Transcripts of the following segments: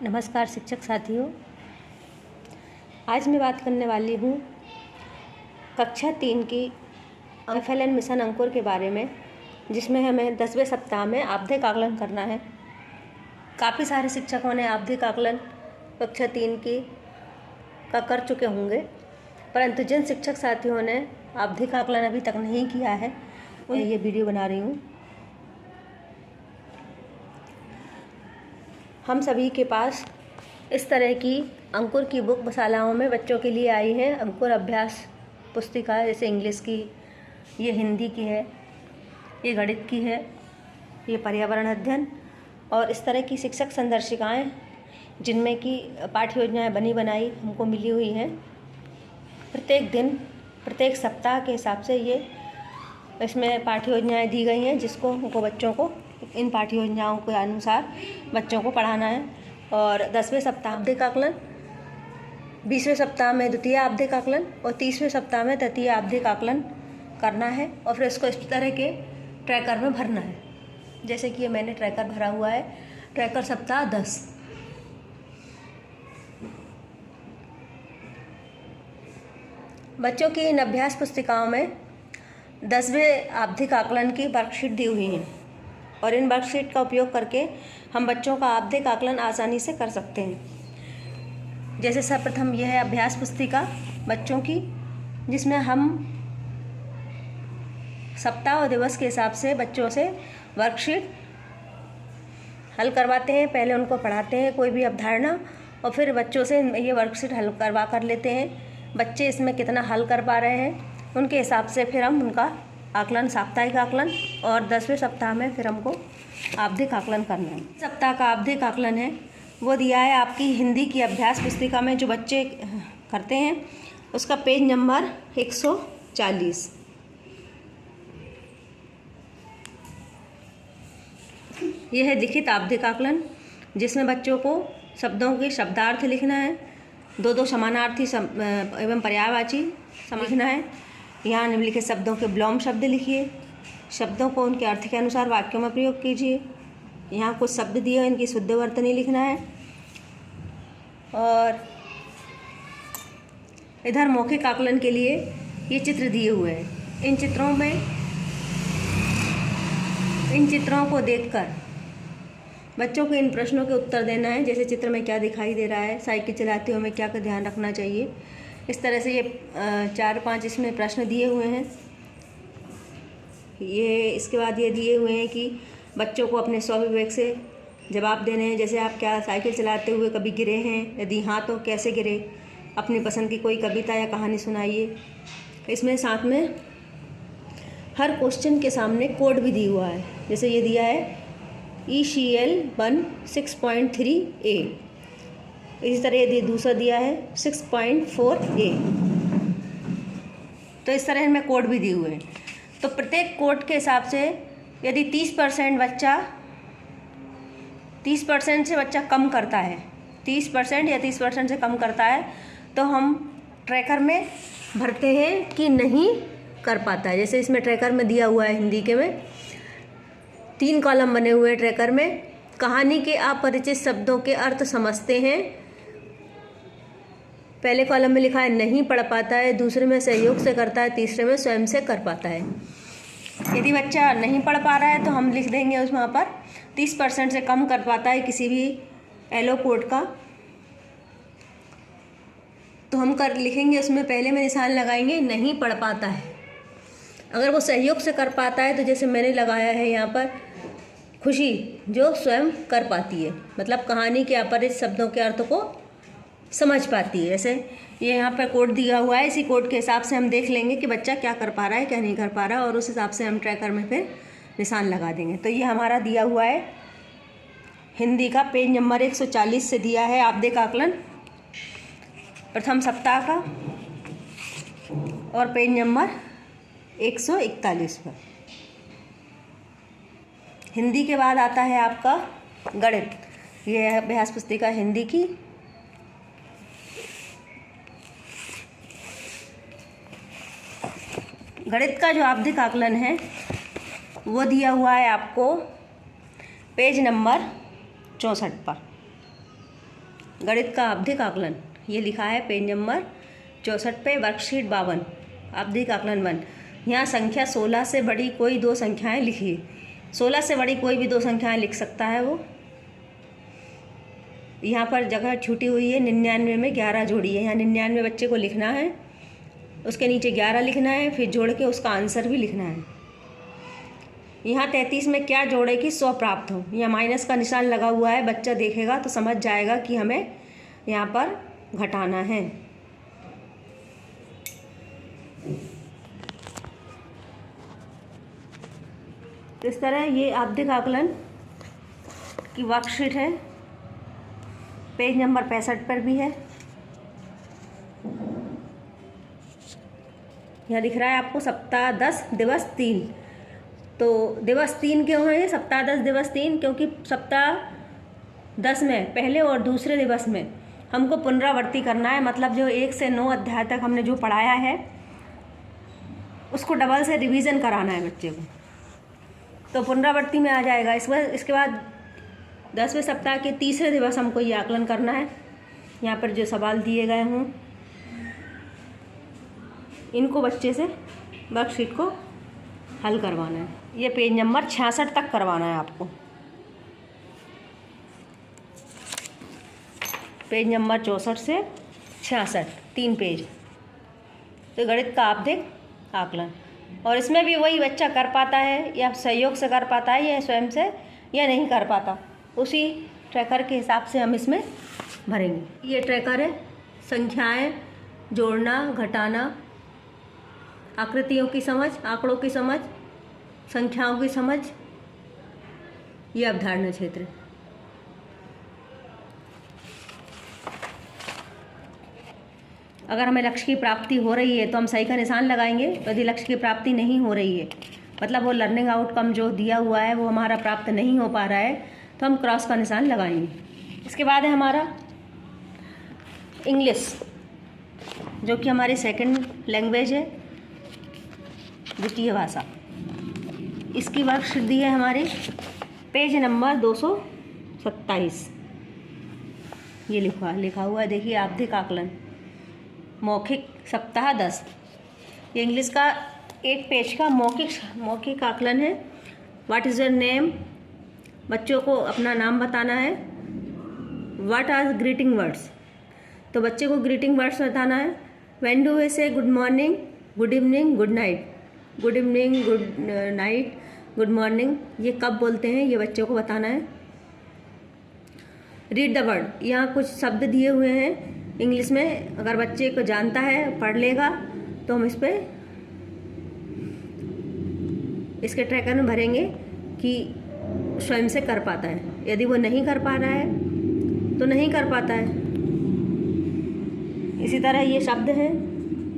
नमस्कार शिक्षक साथियों, आज मैं बात करने वाली हूँ कक्षा 3 की FLN मिशन अंकुर के बारे में, जिसमें हमें 10वें सप्ताह में आवधिक आकलन करना है। काफ़ी सारे शिक्षकों ने आवधिक आकलन कक्षा 3 की का कर चुके होंगे, परंतु जिन शिक्षक साथियों ने आवधिक आकलन अभी तक नहीं किया है उन्हें ये वीडियो बना रही हूँ। हम सभी के पास इस तरह की अंकुर की बुक शालाओं में बच्चों के लिए आई है। अंकुर अभ्यास पुस्तिका, जैसे इंग्लिश की, ये हिंदी की है, ये गणित की है, ये पर्यावरण अध्ययन, और इस तरह की शिक्षक संदर्शिकाएँ जिनमें कि पाठ्य योजनाएँ बनी बनाई हमको मिली हुई हैं। प्रत्येक दिन, प्रत्येक सप्ताह के हिसाब से ये इसमें पाठ्य योजनाएँ दी गई हैं, जिसको हमको बच्चों को इन पाठ्य योजनाओं के अनुसार बच्चों को पढ़ाना है। और 10वें सप्ताह आवधिक आकलन, 20वें सप्ताह में द्वितीय आवधिक आकलन और 30वें सप्ताह में तृतीय आवधिक आकलन करना है। और फिर इसको इस तरह के ट्रैकर में भरना है, जैसे कि ये मैंने ट्रैकर भरा हुआ है। ट्रैकर सप्ताह 10। बच्चों की इन अभ्यास पुस्तिकाओं में 10वें आवधिक आकलन की वर्कशीट दी हुई हैं, और इन वर्कशीट का उपयोग करके हम बच्चों का आवधिक आकलन आसानी से कर सकते हैं। जैसे सर्वप्रथम यह है अभ्यास पुस्तिका बच्चों की, जिसमें हम सप्ताह और दिवस के हिसाब से बच्चों से वर्कशीट हल करवाते हैं। पहले उनको पढ़ाते हैं कोई भी अवधारणा, और फिर बच्चों से ये वर्कशीट हल करवा कर लेते हैं। बच्चे इसमें कितना हल कर पा रहे हैं उनके हिसाब से फिर हम उनका आकलन, साप्ताहिक आकलन, और 10वें सप्ताह में फिर हमको आवधिक आकलन करना है। सप्ताह का आवधिक आकलन है वो दिया है आपकी हिंदी की अभ्यास पुस्तिका में, जो बच्चे करते हैं उसका पेज नंबर 140। यह है लिखित आवधिक आकलन, जिसमें बच्चों को शब्दों के शब्दार्थ लिखना है, दो समानार्थी एवं पर्यायवाची लिखना है। यहाँ निम्नलिखित शब्दों के विलोम शब्द लिखिए, शब्दों को उनके अर्थ के अनुसार वाक्यों में प्रयोग कीजिए। यहाँ कुछ शब्द दिए हैं, इनकी शुद्ध वर्तनी लिखना है। और इधर मौखिक आकलन के लिए ये चित्र दिए हुए हैं। इन चित्रों को देखकर बच्चों को इन प्रश्नों के उत्तर देना है। जैसे चित्र में क्या दिखाई दे रहा है, साइकिल चलाते हुए क्या ध्यान रखना चाहिए। इस तरह से ये 4-5 इसमें प्रश्न दिए हुए हैं। ये इसके बाद ये दिए हुए हैं कि बच्चों को अपने स्वविवेक से जवाब देने हैं। जैसे आप क्या साइकिल चलाते हुए कभी गिरे हैं, यदि हाँ तो कैसे गिरे। अपनी पसंद की कोई कविता या कहानी सुनाइए। इसमें साथ में हर क्वेश्चन के सामने कोड भी दिया हुआ है। जैसे ये दिया है ECL 1 6.3A। इसी तरह ये दूसरा दिया है 6.4A। तो इस तरह इनमें कोड भी दिए हुए हैं। तो प्रत्येक कोड के हिसाब से यदि 30% से बच्चा कम करता है, 30% या 30% से कम करता है, तो हम ट्रैकर में भरते हैं कि नहीं कर पाता है। जैसे इसमें ट्रैकर में दिया हुआ है हिंदी के में 3 कॉलम बने हुए हैं ट्रैकर में। कहानी के अपरिचित शब्दों के अर्थ समझते हैं। पहले कॉलम में लिखा है नहीं पढ़ पाता है, दूसरे में सहयोग से करता है, तीसरे में स्वयं से कर पाता है। यदि बच्चा नहीं पढ़ पा रहा है तो हम लिख देंगे उस वहाँ पर 30% से कम कर पाता है किसी भी एलो कोड का, तो हम लिखेंगे उसमें पहले में निशान लगाएंगे नहीं पढ़ पाता है। अगर वो सहयोग से कर पाता है तो जैसे मैंने लगाया है यहाँ पर खुशी, जो स्वयं कर पाती है, मतलब कहानी के अपरिचित शब्दों के अर्थ को समझ पाती है। जैसे ये यहाँ पर कोड दिया हुआ है, इसी कोड के हिसाब से हम देख लेंगे कि बच्चा क्या कर पा रहा है, क्या नहीं कर पा रहा है, और उस हिसाब से हम ट्रैकर में फिर निशान लगा देंगे। तो ये हमारा दिया हुआ है हिंदी का पेज नंबर 140 से दिया है आवधिक आकलन प्रथम सप्ताह का, और पेज नंबर 141 पर। हिंदी के बाद आता है आपका गणित। ये है अभ्यास पुस्तिका हिंदी की। गणित का जो आवधिक आकलन है वो दिया हुआ है आपको पेज नंबर 64 पर। गणित का आवधिक आकलन, ये लिखा है पेज नंबर 64 पे, वर्कशीट 52, आवधिक आकलन 1। यहाँ संख्या 16 से बड़ी कोई दो संख्याएं लिखिए। 16 से बड़ी कोई भी दो संख्याएं लिख सकता है वो। यहाँ पर जगह छूटी हुई है, 99 में 11 जोड़ी है। यहाँ 99 बच्चे को लिखना है, उसके नीचे 11 लिखना है, फिर जोड़ के उसका आंसर भी लिखना है। यहाँ 33 में क्या जोड़े कि 100 प्राप्त हो। यहाँ माइनस का निशान लगा हुआ है, बच्चा देखेगा तो समझ जाएगा कि हमें यहाँ पर घटाना है। इस तरह ये आवधिक आकलन की वर्कशीट है, पेज नंबर 65 पर भी है। यहाँ दिख रहा है आपको सप्ताह 10 दिवस 3। तो दिवस 3 क्यों है? सप्ताह 10 दिवस 3 क्योंकि सप्ताह 10 में पहले और दूसरे दिवस में हमको पुनरावृत्ति करना है। मतलब जो 1 से 9 अध्याय तक हमने जो पढ़ाया है उसको डबल से रिवीजन कराना है बच्चे को, तो पुनरावृत्ति में आ जाएगा। इसके बाद 10वें सप्ताह के तीसरे दिवस हमको ये आकलन करना है। यहाँ पर जो सवाल दिए गए हों इनको बच्चे से वर्कशीट को हल करवाना है। ये पेज नंबर 66 तक करवाना है आपको। पेज नंबर 64 से 66, 3 पेज। तो गणित का आवधिक आकलन, और इसमें भी वही बच्चा कर पाता है या सहयोग से कर पाता है या स्वयं से या नहीं कर पाता, उसी ट्रैकर के हिसाब से हम इसमें भरेंगे। ये ट्रैकर है, संख्याएं जोड़ना, घटाना, आकृतियों की समझ, आंकड़ों की समझ, संख्याओं की समझ, ये अवधारणा क्षेत्र। अगर हमें लक्ष्य की प्राप्ति हो रही है तो हम सही का निशान लगाएंगे। यदि लक्ष्य की प्राप्ति नहीं हो रही है, मतलब वो लर्निंग आउटकम जो दिया हुआ है वो हमारा प्राप्त नहीं हो पा रहा है, तो हम क्रॉस का निशान लगाएंगे। इसके बाद है हमारा इंग्लिश, जो कि हमारी सेकंड लैंग्वेज है, द्वितीय भाषा। इसकी वर्कशीट दी है हमारी पेज नंबर 227। ये लिखा हुआ है, देखिए आवधिक आकलन, मौखिक सप्ताह 10। ये इंग्लिश का 1 पेज का मौखिक आकलन है। व्हाट इज़ योर नेम, बच्चों को अपना नाम बताना है। व्हाट आर ग्रीटिंग वर्ड्स, तो बच्चे को ग्रीटिंग वर्ड्स बताना है। व्हेन डू वी से good morning, good evening, good night, good evening, good night, good morning, ये कब बोलते हैं ये बच्चों को बताना है। रीड द वर्ड, यहाँ कुछ शब्द दिए हुए हैं इंग्लिश में, अगर बच्चे को जानता है, पढ़ लेगा, तो हम इसके ट्रैकर में भरेंगे कि स्वयं से कर पाता है। यदि वो नहीं कर पा रहा है तो नहीं कर पाता है। इसी तरह ये शब्द हैं,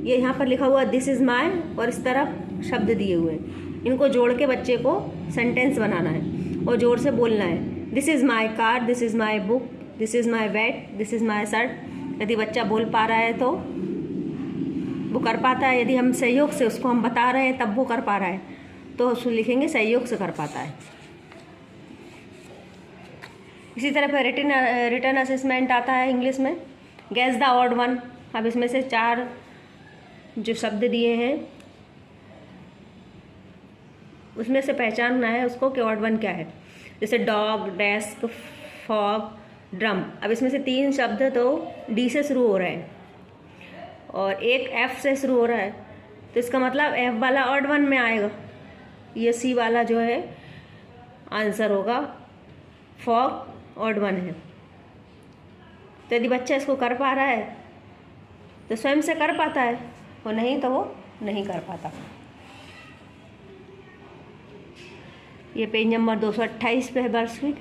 ये यहाँ पर लिखा हुआ दिस इज़ माय, और इस तरफ शब्द दिए हुए हैं। इनको जोड़ के बच्चे को सेंटेंस बनाना है और जोर से बोलना है। This is my car, this is my book, this is my bat, this is my shirt. यदि बच्चा बोल पा रहा है तो वो कर पाता है। यदि हम सहयोग से उसको हम बता रहे हैं तब वो कर पा रहा है, तो उसको लिखेंगे सहयोग से कर पाता है। इसी तरह पर रिटन असेसमेंट आता है इंग्लिश में। गैस द ऑड वन, अब इसमें से 4 जो शब्द दिए हैं उसमें से पहचानना है उसको कि ऑड वन क्या है। जैसे डॉग, डेस्क, फॉग, ड्रम। अब इसमें से 3 शब्द तो डी से शुरू हो रहे हैं और एक एफ से शुरू हो रहा है, तो इसका मतलब एफ वाला ऑड वन में आएगा। ये सी वाला जो है आंसर होगा, फॉग ऑड वन है। तो यदि बच्चा इसको कर पा रहा है तो स्वयं से कर पाता है, वो नहीं तो वो नहीं कर पाता। ये पेज नंबर 228 पे है वर्कशीट।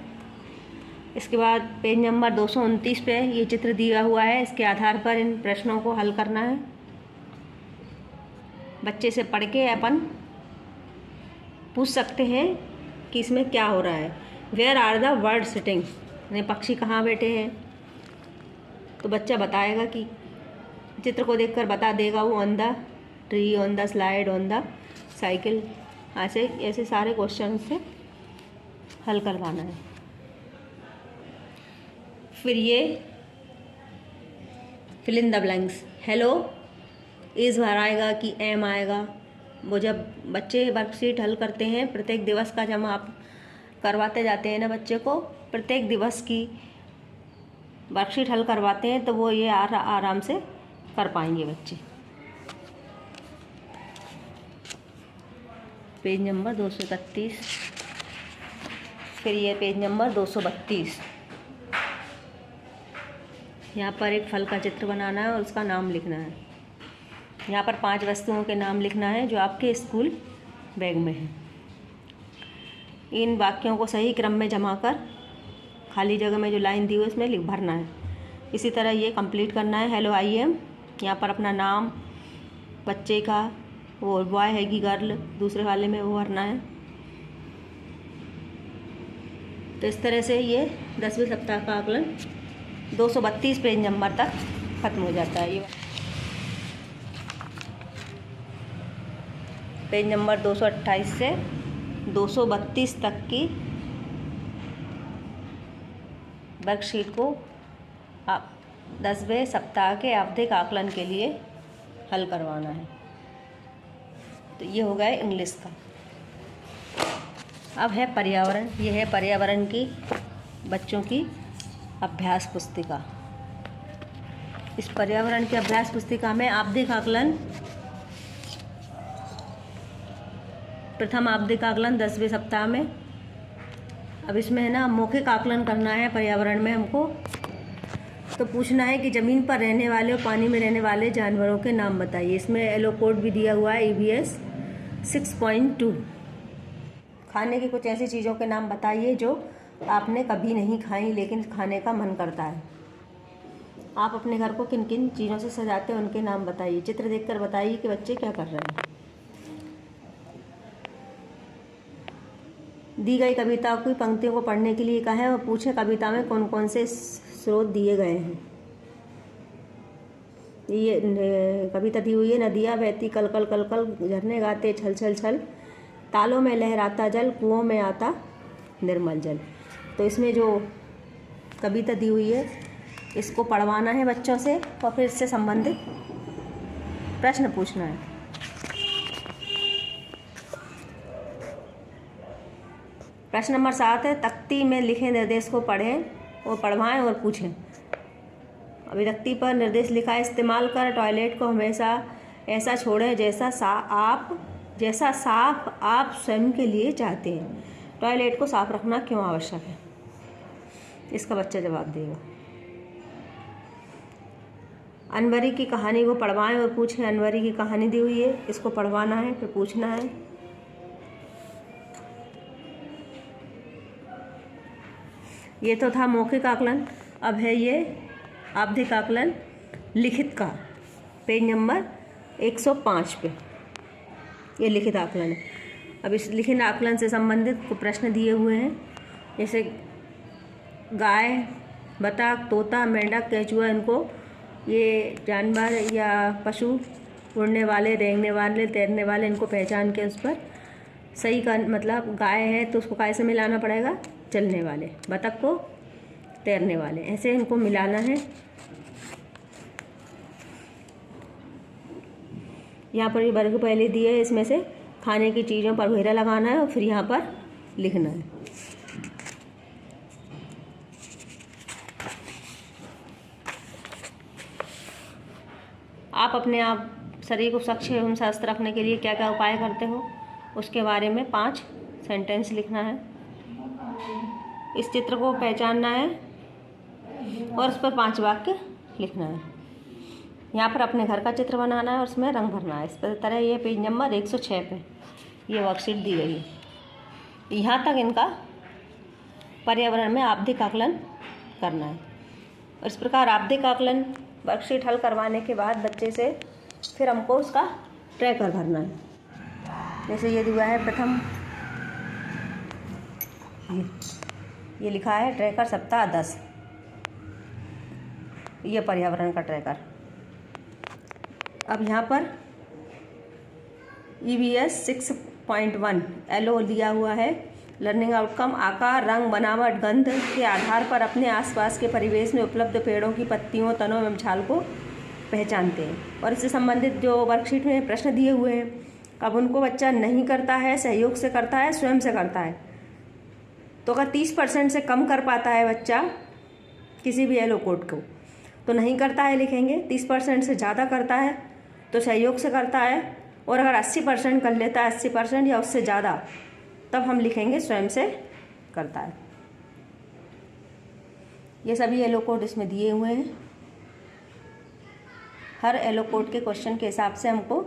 इसके बाद पेज नंबर 229 पे ये चित्र दिया हुआ है, इसके आधार पर इन प्रश्नों को हल करना है। बच्चे से पढ़ के अपन पूछ सकते हैं कि इसमें क्या हो रहा है। Where are the bird sitting, यानी पक्षी कहाँ बैठे हैं, तो बच्चा बताएगा कि चित्र को देखकर बता देगा वो on the tree, on the slide, on the cycle. ऐसे सारे क्वेश्चन से हल करवाना है। फिर ये fill in the blanks. Hello इस बार आएगा कि एम आएगा। वो जब बच्चे वर्कशीट हल करते हैं, प्रत्येक दिवस का जब आप करवाते जाते हैं ना बच्चे को, प्रत्येक दिवस की वर्कशीट हल करवाते हैं, तो वो ये आराम से कर पाएंगे बच्चे। पेज नंबर 231, फिर ये पेज नंबर 232। यहाँ पर एक फल का चित्र बनाना है और उसका नाम लिखना है। यहाँ पर 5 वस्तुओं के नाम लिखना है जो आपके स्कूल बैग में हैं। इन वाक्यों को सही क्रम में जमा कर खाली जगह में जो लाइन दी हुई उसमें लिख भरना है। इसी तरह ये कंप्लीट करना है। हेलो आई एम, यहाँ पर अपना नाम, बच्चे का, वो बॉय है कि गर्ल, दूसरे वाले में वो भरना है। तो इस तरह से ये 10वें सप्ताह का आकलन 232 पेज नंबर तक ख़त्म हो जाता है। ये पेज नंबर 228 से 232 तक की वर्कशीट को आप 10वें सप्ताह के आवधिक आकलन के लिए हल करवाना है। तो ये हो गया इंग्लिश का। अब है पर्यावरण। ये है पर्यावरण की बच्चों की अभ्यास पुस्तिका। इस पर्यावरण की अभ्यास पुस्तिका में आवधिक आकलन, प्रथम आवधिक आकलन 10वें सप्ताह में। अब इसमें है ना मौखिक आकलन करना है पर्यावरण में हमको। तो पूछना है कि ज़मीन पर रहने वाले और पानी में रहने वाले जानवरों के नाम बताइए। इसमें एलो कोड भी दिया हुआ है EVS 6.2। खाने की कुछ ऐसी चीज़ों के नाम बताइए जो आपने कभी नहीं खाई लेकिन खाने का मन करता है। आप अपने घर को किन किन चीज़ों से सजाते हैं उनके नाम बताइए। चित्र देखकर बताइए कि बच्चे क्या कर रहे हैं। दी गई कविता की पंक्तियों को पढ़ने के लिए कहा है और पूछे कविता में कौन कौन से स्रोत दिए गए हैं। ये कविता दी हुई है। नदियाँ बहती कल कल कल कल, झरने गाते छल छल छल, तालों में लहराता जल, कुओं में आता निर्मल जल। तो इसमें जो कविता दी हुई है इसको पढ़वाना है बच्चों से और फिर इससे संबंधित प्रश्न पूछना है। प्रश्न नंबर 7 है, तख्ती में लिखे निर्देश को पढ़ें और पढ़वाएं और पूछें। अभी तख्ती पर निर्देश लिखा है, इस्तेमाल कर टॉयलेट को हमेशा ऐसा छोड़ें जैसा साफ आप स्वयं के लिए चाहते हैं। टॉयलेट को साफ रखना क्यों आवश्यक है? इसका बच्चा जवाब देगा। अनवरी की कहानी को पढ़वाएं और पूछें। अनवरी की कहानी दी हुई है, इसको पढ़वाना है फिर पूछना है। ये तो था मौखिक आकलन। अब है ये आवधिक आकलन लिखित का, पेज नंबर 105 पे ये लिखित आकलन है। अब इस लिखित आकलन से संबंधित कुछ प्रश्न दिए हुए हैं, जैसे गाय, बतख, तोता, मेंढक, केचुआ, इनको ये जानवर या पशु उड़ने वाले, रेंगने वाले, तैरने वाले, इनको पहचान के उस पर सही का मतलब गाय है तो उसको काय से मिलाना पड़ेगा? चलने वाले। बतख को तैरने वाले, ऐसे इनको मिलाना है। यहाँ पर ये वर्ग पहले दिए है, इसमें से खाने की चीज़ों पर घेरा लगाना है और फिर यहाँ पर लिखना है। आप अपने आप शरीर को स्वच्छ एवं स्वस्थ रखने के लिए क्या क्या उपाय करते हो उसके बारे में 5 सेंटेंस लिखना है। इस चित्र को पहचानना है और उस पर 5 वाक्य लिखना है। यहाँ पर अपने घर का चित्र बनाना है और उसमें रंग भरना है। इस तरह ये पेज नंबर 106 पे ये वर्कशीट दी गई है। यहाँ तक इनका पर्यावरण में आवधिक आकलन करना है। और इस प्रकार आवधिक आकलन वर्कशीट हल करवाने के बाद बच्चे से फिर हमको उसका ट्रैकर भरना है। जैसे ये दिया है प्रथम, ये लिखा है ट्रैकर सप्ताह 10, ये पर्यावरण का ट्रैकर। अब यहाँ पर EVS 6.1 एलो दिया हुआ है। लर्निंग आउटकम, आकार, रंग, बनावट, गंध के आधार पर अपने आसपास के परिवेश में उपलब्ध पेड़ों की पत्तियों, तनों एवं छाल को पहचानते हैं। और इससे संबंधित जो वर्कशीट में प्रश्न दिए हुए हैं, अब उनको बच्चा नहीं करता है, सहयोग से करता है, स्वयं से करता है। तो अगर 30% से कम कर पाता है बच्चा किसी भी येलो कोड को तो नहीं करता है लिखेंगे, 30% से ज़्यादा करता है तो सहयोग से करता है, और अगर 80% कर लेता है, 80% या उससे ज़्यादा, तब हम लिखेंगे स्वयं से करता है। ये सभी येलो कोड इसमें दिए हुए हैं। हर येलो कोड के क्वेश्चन के हिसाब से हमको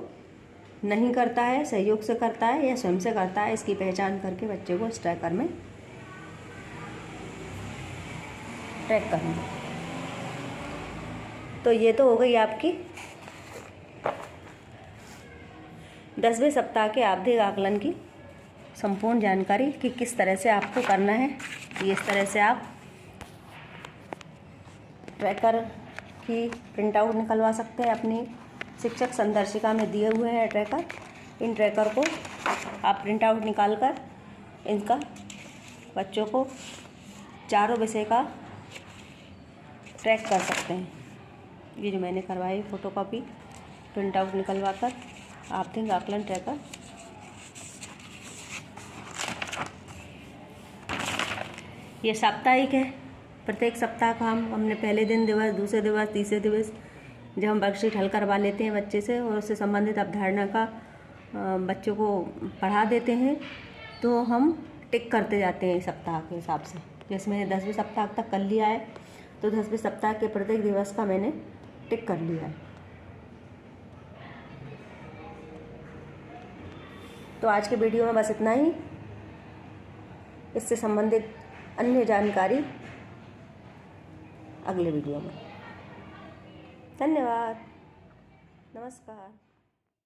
नहीं करता है, सहयोग से करता है या स्वयं से करता है, इसकी पहचान करके बच्चे को इस ट्रैकर में ट्रैक करना। तो ये तो हो गई आपकी 10वें सप्ताह के आवधिक आकलन की संपूर्ण जानकारी कि किस तरह से आपको करना है। ये इस तरह से आप ट्रैकर की प्रिंट आउट निकलवा सकते हैं। अपनी शिक्षक संदर्शिका में दिए हुए हैं ट्रैकर। इन ट्रैकर को आप प्रिंट आउट निकाल कर इनका बच्चों को चारों विषय का ट्रैक कर सकते हैं। ये जो मैंने करवाई फ़ोटोकॉपी प्रिंट आउट निकलवा कर आवधिक आकलन ट्रैकर, ये साप्ताहिक है। प्रत्येक सप्ताह का हमने पहले दिन दिवस, दूसरे दिवस, तीसरे दिवस जब हम वर्कशीट हल करवा लेते हैं बच्चे से और उससे संबंधित अवधारणा का बच्चों को पढ़ा देते हैं, तो हम टिक करते जाते हैं सप्ताह के हिसाब से। जैसे मैंने 10वें सप्ताह तक कर लिया है तो 10वें सप्ताह के प्रत्येक दिवस का मैंने टिक कर लिया है। तो आज के वीडियो में बस इतना ही। इससे संबंधित अन्य जानकारी अगले वीडियो में। धन्यवाद। नमस्कार।